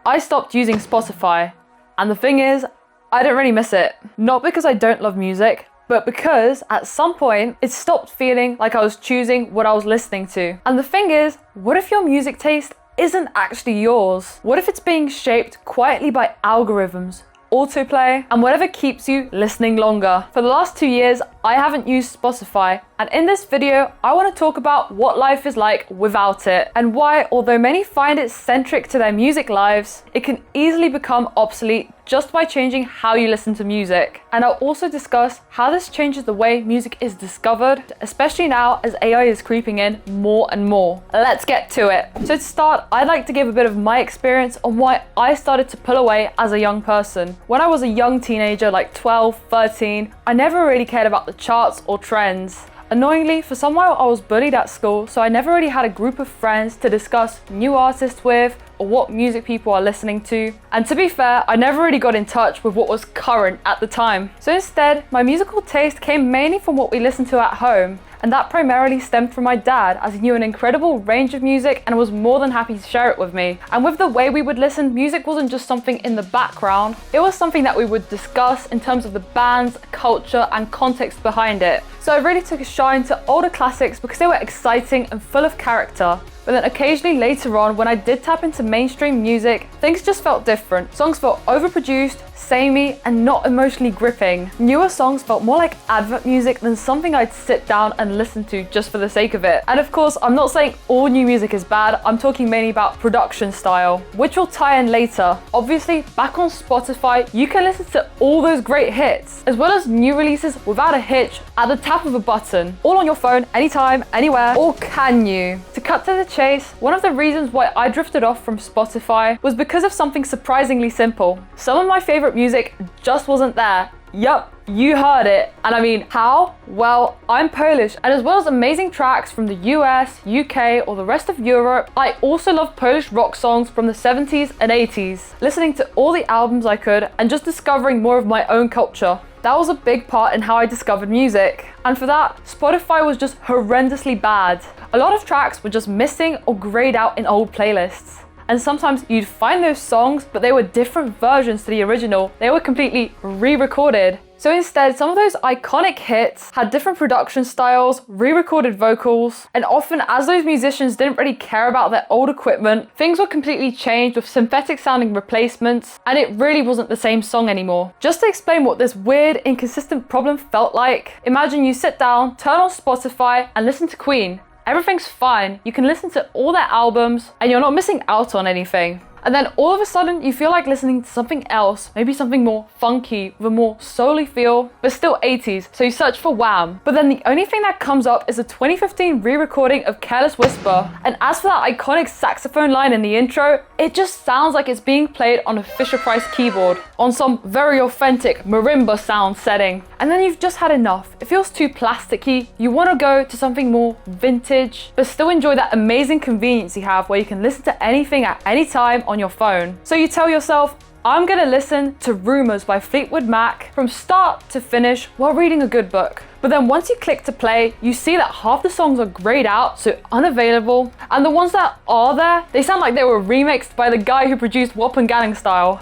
I stopped using Spotify. And the thing is, I don't really miss it. Not because I don't love music, but because at some point it stopped feeling like I was choosing what I was listening to. And the thing is, what if your music taste isn't actually yours? What if it's being shaped quietly by algorithms, autoplay, and whatever keeps you listening longer? For the last 2 years, I haven't used Spotify, and in this video, I want to talk about what life is like without it, and why, although many find it centric to their music lives, it can easily become obsolete just by changing how you listen to music. And I'll also discuss how this changes the way music is discovered, especially now as AI is creeping in more and more. Let's get to it. So to start, I'd like to give a bit of my experience on why I started to pull away as a young person. When I was a young teenager, like 12, 13, I never really cared about the charts or trends. Annoyingly, for some while I was bullied at school, so I never really had a group of friends to discuss new artists with or what music people are listening to. And to be fair, I never really got in touch with what was current at the time. So instead, my musical taste came mainly from what we listened to at home, and that primarily stemmed from my dad, as he knew an incredible range of music and was more than happy to share it with me. And with the way we would listen, music wasn't just something in the background, it was something that we would discuss in terms of the bands, culture, and context behind it. So I really took a shine to older classics because they were exciting and full of character. But then occasionally later on, when I did tap into mainstream music, things just felt different. Songs felt overproduced, samey, and not emotionally gripping. Newer songs felt more like advert music than something I'd sit down and listen to just for the sake of it. And of course, I'm not saying all new music is bad, I'm talking mainly about production style, which will tie in later. Obviously, back on Spotify, you can listen to all those great hits, as well as new releases without a hitch at the tap of a button, all on your phone, anytime, anywhere, or can you? To cut to the chase, one of the reasons why I drifted off from Spotify was because of something surprisingly simple. Some of my favorite music just wasn't there. Yup, you heard it. And I mean, how? Well, I'm Polish, and as well as amazing tracks from the US, UK, or the rest of Europe, I also love Polish rock songs from the 70s and 80s, listening to all the albums I could and just discovering more of my own culture. That was a big part in how I discovered music. And for that, Spotify was just horrendously bad. A lot of tracks were just missing or grayed out in old playlists. And sometimes you'd find those songs, but they were different versions to the original. They were completely re-recorded. So instead, some of those iconic hits had different production styles, re-recorded vocals, and often as those musicians didn't really care about their old equipment, things were completely changed with synthetic sounding replacements, and it really wasn't the same song anymore. Just to explain what this weird, inconsistent problem felt like, imagine you sit down, turn on Spotify, and listen to Queen. Everything's fine, you can listen to all their albums, and you're not missing out on anything. And then all of a sudden, you feel like listening to something else, maybe something more funky, with a more soul-y feel, but still 80s, so you search for Wham! But then the only thing that comes up is a 2015 re-recording of Careless Whisper. And as for that iconic saxophone line in the intro, it just sounds like it's being played on a Fisher-Price keyboard, on some very authentic marimba sound setting. And then you've just had enough. It feels too plasticky, you want to go to something more vintage, but still enjoy that amazing convenience you have where you can listen to anything at any time on your phone. So you tell yourself, I'm gonna listen to Rumours by Fleetwood Mac from start to finish while reading a good book. But then once you click to play, you see that half the songs are grayed out, so unavailable, and the ones that are there, they sound like they were remixed by the guy who produced Wop and Gangnam Style.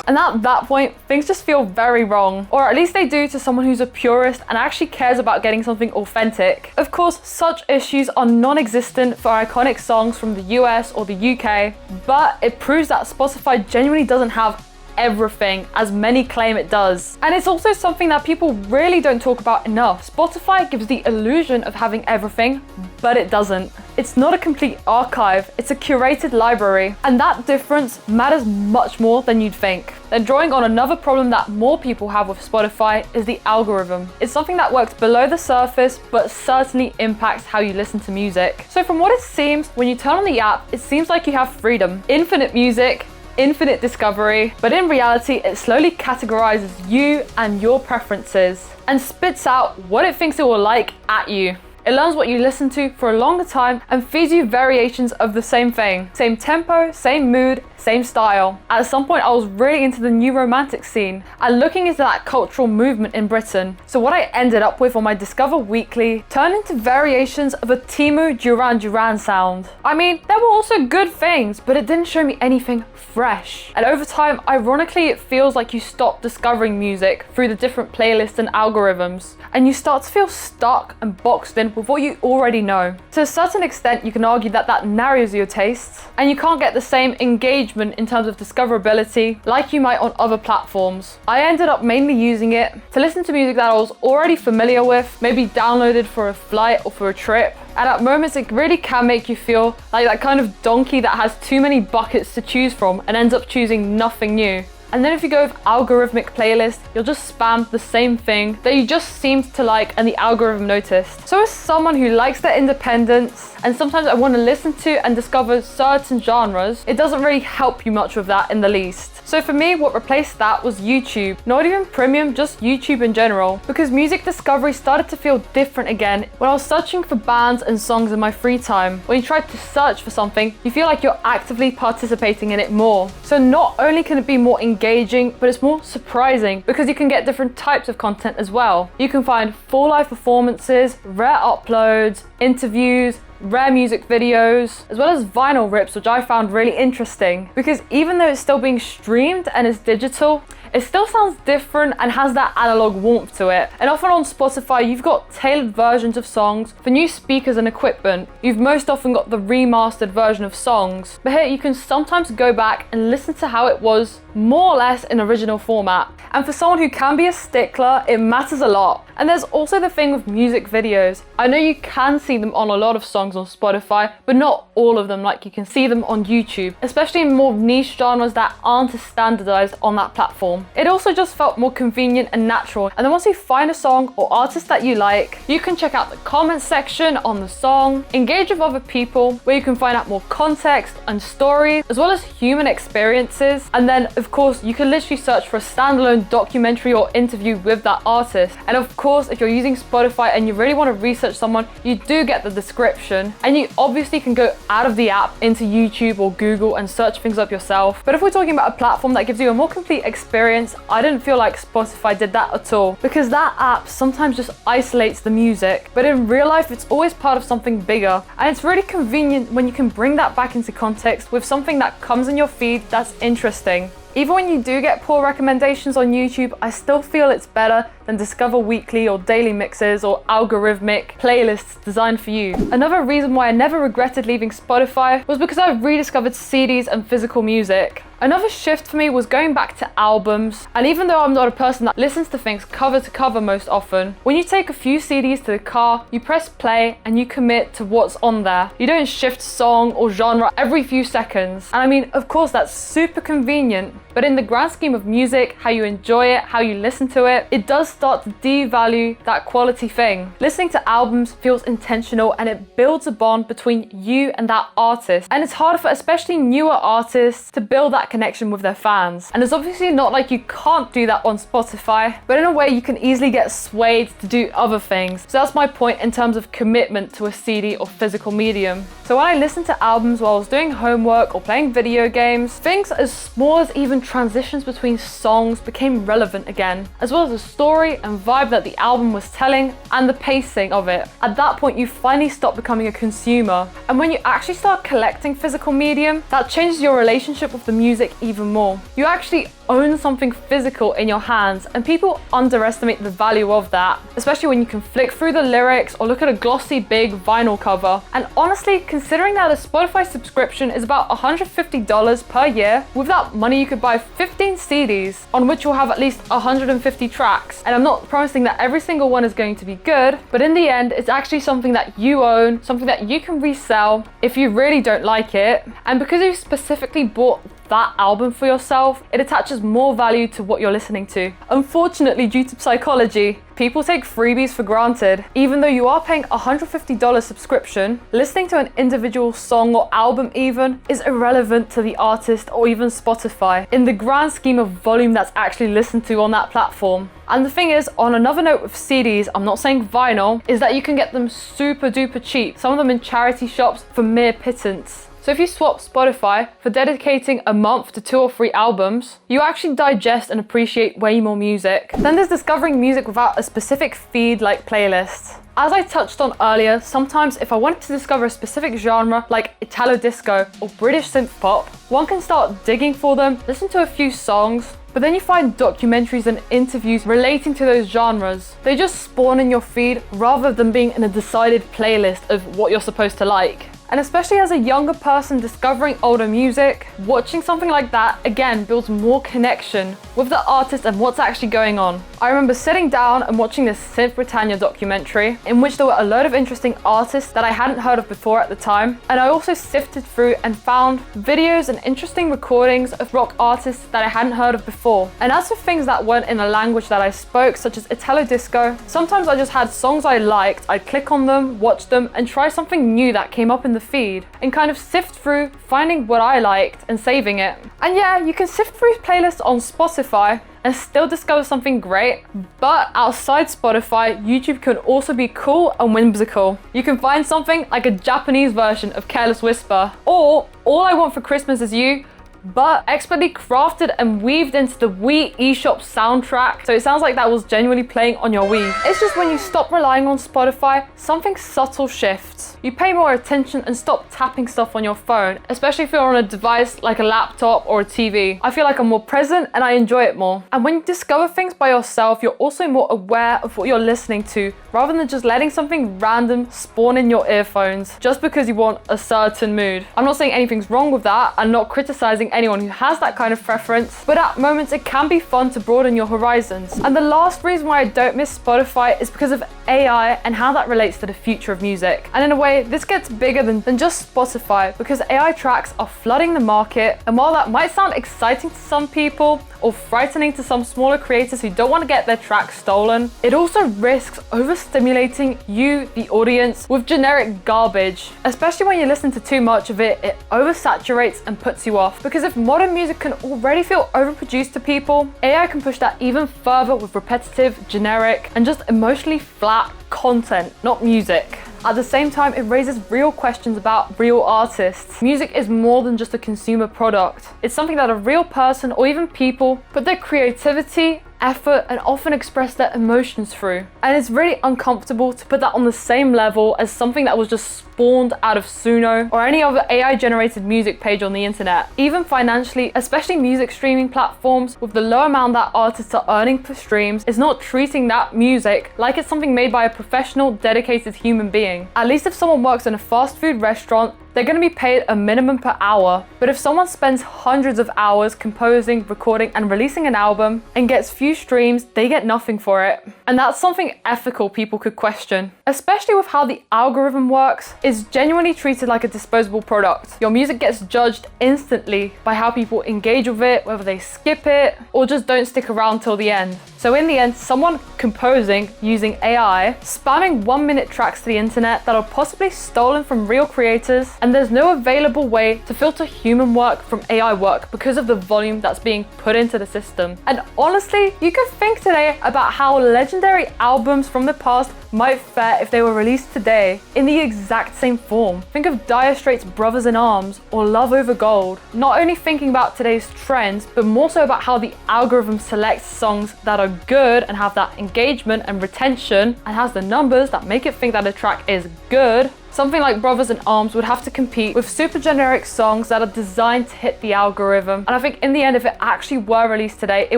And at that point, things just feel very wrong, or at least they do to someone who's a purist and actually cares about getting something authentic. Of course, such issues are non-existent for iconic songs from the US or the UK, but it proves that Spotify genuinely doesn't have everything as many claim it does. And it's also something that people really don't talk about enough. Spotify gives the illusion of having everything, but it doesn't. It's not a complete archive, it's a curated library. And that difference matters much more than you'd think. Then drawing on another problem that more people have with Spotify is the algorithm. It's something that works below the surface, but certainly impacts how you listen to music. So from what it seems, when you turn on the app, it seems like you have freedom, infinite music, infinite discovery, but in reality, it slowly categorizes you and your preferences and spits out what it thinks it will like at you. It learns what you listen to for a longer time and feeds you variations of the same thing. Same tempo, same mood, same style. At some point, I was really into the new romantic scene and looking into that cultural movement in Britain. So what I ended up with on my Discover Weekly turned into variations of a Timu Duran Duran sound. I mean, there were also good things, but it didn't show me anything fresh. And over time, ironically, it feels like you stop discovering music through the different playlists and algorithms, and you start to feel stuck and boxed in with what you already know. To a certain extent, you can argue that that narrows your tastes, and you can't get the same engagement in terms of discoverability like you might on other platforms. I ended up mainly using it to listen to music that I was already familiar with, maybe downloaded for a flight or for a trip. And at moments, it really can make you feel like that kind of donkey that has too many buckets to choose from and ends up choosing nothing new. And then if you go with algorithmic playlists, you'll just spam the same thing that you just seemed to like and the algorithm noticed. So as someone who likes their independence, and sometimes I want to listen to and discover certain genres, it doesn't really help you much with that in the least. So for me, what replaced that was YouTube. Not even premium, just YouTube in general. Because music discovery started to feel different again when I was searching for bands and songs in my free time. When you try to search for something, you feel like you're actively participating in it more. So not only can it be more engaging, but it's more surprising because you can get different types of content as well. You can find full live performances, rare uploads, interviews, rare music videos, as well as vinyl rips, which I found really interesting because even though it's still being streamed and it's digital, it still sounds different and has that analog warmth to it. And often on Spotify, you've got tailored versions of songs for new speakers and equipment. You've most often got the remastered version of songs, but here you can sometimes go back and listen to how it was more or less in original format. And for someone who can be a stickler, it matters a lot. And there's also the thing with music videos. I know you can see them on a lot of songs on Spotify, but not all of them like you can see them on YouTube, especially in more niche genres that aren't as standardized on that platform. It also just felt more convenient and natural. And then once you find a song or artist that you like, you can check out the comment section on the song, engage with other people where you can find out more context and stories, as well as human experiences. And then of course, you can literally search for a standalone documentary or interview with that artist. And of course, if you're using Spotify and you really want to research someone, you do get the description. And you obviously can go out of the app into YouTube or Google and search things up yourself. But if we're talking about a platform that gives you a more complete experience, I didn't feel like Spotify did that at all, because that app sometimes just isolates the music. But in real life, it's always part of something bigger. And it's really convenient when you can bring that back into context with something that comes in your feed that's interesting. Even when you do get poor recommendations on YouTube, I still feel it's better than Discover Weekly or daily mixes or algorithmic playlists designed for you. Another reason why I never regretted leaving Spotify was because I've rediscovered CDs and physical music. Another shift for me was going back to albums, and even though I'm not a person that listens to things cover to cover most often, when you take a few CDs to the car, you press play and you commit to what's on there. You don't shift song or genre every few seconds. And I mean, of course, that's super convenient, but in the grand scheme of music, how you enjoy it, how you listen to it, it does start to devalue that quality thing. Listening to albums feels intentional and it builds a bond between you and that artist. And it's hard for especially newer artists to build that connection with their fans. And it's obviously not like you can't do that on Spotify, but in a way you can easily get swayed to do other things. So that's my point in terms of commitment to a CD or physical medium. So when I listened to albums while I was doing homework or playing video games, things as small as even transitions between songs became relevant again, as well as the story and vibe that the album was telling and the pacing of it. At that point, you finally stop becoming a consumer. And when you actually start collecting physical medium, that changes your relationship with the music even more. You actually own something physical in your hands, and people underestimate the value of that, especially when you can flick through the lyrics or look at a glossy big vinyl cover. And honestly, considering that a Spotify subscription is about $150 per year, with that money you could buy 15 CDs on which you'll have at least 150 tracks. And I'm not promising that every single one is going to be good, but in the end, it's actually something that you own, something that you can resell if you really don't like it. And because you specifically bought that album for yourself, it attaches more value to what you're listening to. Unfortunately, due to psychology, people take freebies for granted. Even though you are paying a $150 subscription, listening to an individual song or album even is irrelevant to the artist or even Spotify in the grand scheme of volume that's actually listened to on that platform. And the thing is, on another note with CDs, I'm not saying vinyl, is that you can get them super duper cheap, some of them in charity shops for mere pittance. So if you swap Spotify for dedicating a month to 2 or 3 albums, you actually digest and appreciate way more music. Then there's discovering music without a specific feed like playlists. As I touched on earlier, sometimes if I wanted to discover a specific genre like Italo disco or British synth pop, one can start digging for them, listen to a few songs, but then you find documentaries and interviews relating to those genres. They just spawn in your feed rather than being in a decided playlist of what you're supposed to like. And especially as a younger person discovering older music, watching something like that again builds more connection with the artist and what's actually going on. I remember sitting down and watching this Synth Britannia documentary in which there were a load of interesting artists that I hadn't heard of before at the time. And I also sifted through and found videos and interesting recordings of rock artists that I hadn't heard of before. And as for things that weren't in a language that I spoke, such as Italo disco, sometimes I just had songs I liked, I'd click on them, watch them, and try something new that came up in the feed and kind of sift through, finding what I liked and saving it. And yeah, you can sift through playlists on Spotify and still discover something great, but outside Spotify, YouTube can also be cool and whimsical. You can find something like a Japanese version of Careless Whisper, or All I Want for Christmas Is You, but expertly crafted and weaved into the Wii eShop soundtrack, so it sounds like that was genuinely playing on your Wii. It's just when you stop relying on Spotify, something subtle shifts. You pay more attention and stop tapping stuff on your phone, especially if you're on a device like a laptop or a TV. I feel like I'm more present and I enjoy it more. And when you discover things by yourself, you're also more aware of what you're listening to, rather than just letting something random spawn in your earphones just because you want a certain mood. I'm not saying anything's wrong with that. I'm not criticizing anyone who has that kind of preference, but at moments it can be fun to broaden your horizons. And the last reason why I don't miss Spotify is because of AI and how that relates to the future of music. And in a way, this gets bigger than just Spotify, because AI tracks are flooding the market, and while that might sound exciting to some people or frightening to some smaller creators who don't want to get their tracks stolen, it also risks overstimulating you, the audience, with generic garbage. Especially when you listen to too much of it, it oversaturates and puts you off. Because if modern music can already feel overproduced to people, AI can push that even further with repetitive, generic, and just emotionally flat content, not music. At the same time, it raises real questions about real artists. Music is more than just a consumer product. It's something that a real person or even people put their creativity, effort, and often express their emotions through. And it's really uncomfortable to put that on the same level as something that was just spawned out of Suno or any other AI generated music page on the internet. Even financially, especially music streaming platforms, with the low amount that artists are earning per streams, is not treating that music like it's something made by a professional, dedicated human being. At least if someone works in a fast food restaurant, they're going to be paid a minimum per hour. But if someone spends hundreds of hours composing, recording, and releasing an album and gets few streams, they get nothing for it. And that's something ethical people could question. Especially with how the algorithm works, it's genuinely treated like a disposable product. Your music gets judged instantly by how people engage with it, whether they skip it or just don't stick around till the end. So in the end, someone composing using AI, spamming 1-minute tracks to the internet that are possibly stolen from real creators, and there's no available way to filter human work from AI work because of the volume that's being put into the system. And honestly, you could think today about how legendary albums from the past might fare if they were released today in the exact same form. Think of Dire Straits' Brothers in Arms or Love Over Gold. Not only thinking about today's trends, but more so about how the algorithm selects songs that are good and have that engagement and retention and has the numbers that make it think that a track is good. Something like Brothers in Arms would have to compete with super generic songs that are designed to hit the algorithm. And I think in the end, if it actually were released today, it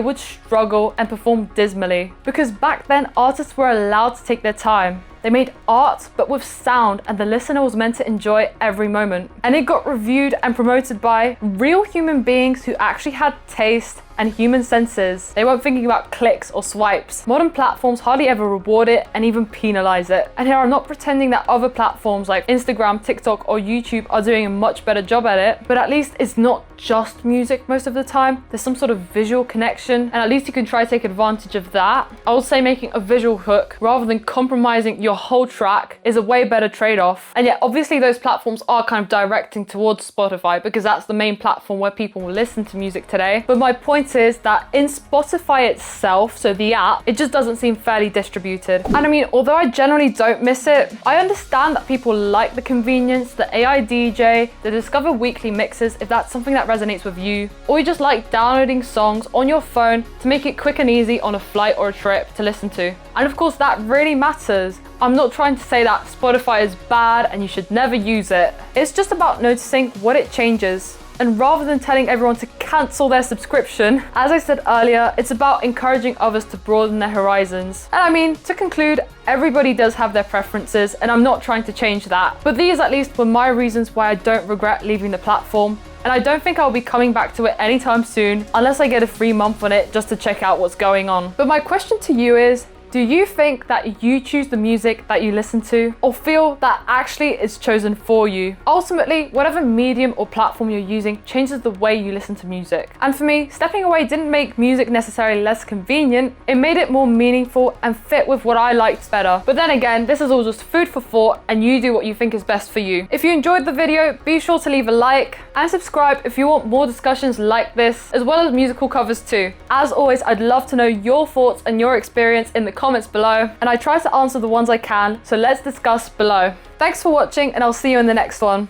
would struggle and perform dismally. Because back then, artists were allowed to take their time. They made art, but with sound, and the listener was meant to enjoy every moment. And it got reviewed and promoted by real human beings who actually had taste and human senses. They weren't thinking about clicks or swipes. Modern platforms hardly ever reward it and even penalize it. And here I'm not pretending that other platforms like Instagram, TikTok, or YouTube are doing a much better job at it, but at least it's not just music most of the time. There's some sort of visual connection, and at least you can try to take advantage of that. I would say making a visual hook rather than compromising your your whole track is a way better trade-off. And yet obviously those platforms are kind of directing towards Spotify because that's the main platform where people will listen to music today. But my point is that in Spotify itself, so the app, it just doesn't seem fairly distributed. And I mean, although I generally don't miss it, I understand that people like the convenience, the AI DJ, the Discover weekly mixes if that's something that resonates with you, or you just like downloading songs on your phone to make it quick and easy on a flight or a trip to listen to. And of course that really matters. I'm not trying to say that Spotify is bad and you should never use it. It's just about noticing what it changes. And rather than telling everyone to cancel their subscription, as I said earlier, it's about encouraging others to broaden their horizons. And I mean, to conclude, everybody does have their preferences, and I'm not trying to change that. But these at least were my reasons why I don't regret leaving the platform. And I don't think I'll be coming back to it anytime soon, unless I get a free month on it just to check out what's going on. But my question to you is, do you think that you choose the music that you listen to, or feel that actually it's chosen for you? Ultimately, whatever medium or platform you're using changes the way you listen to music. And for me, stepping away didn't make music necessarily less convenient, it made it more meaningful and fit with what I liked better. But then again, this is all just food for thought, and you do what you think is best for you. If you enjoyed the video, be sure to leave a like and subscribe if you want more discussions like this, as well as musical covers too. As always, I'd love to know your thoughts and your experience in the comments below, and I try to answer the ones I can, so let's discuss below. Thanks for watching, and I'll see you in the next one.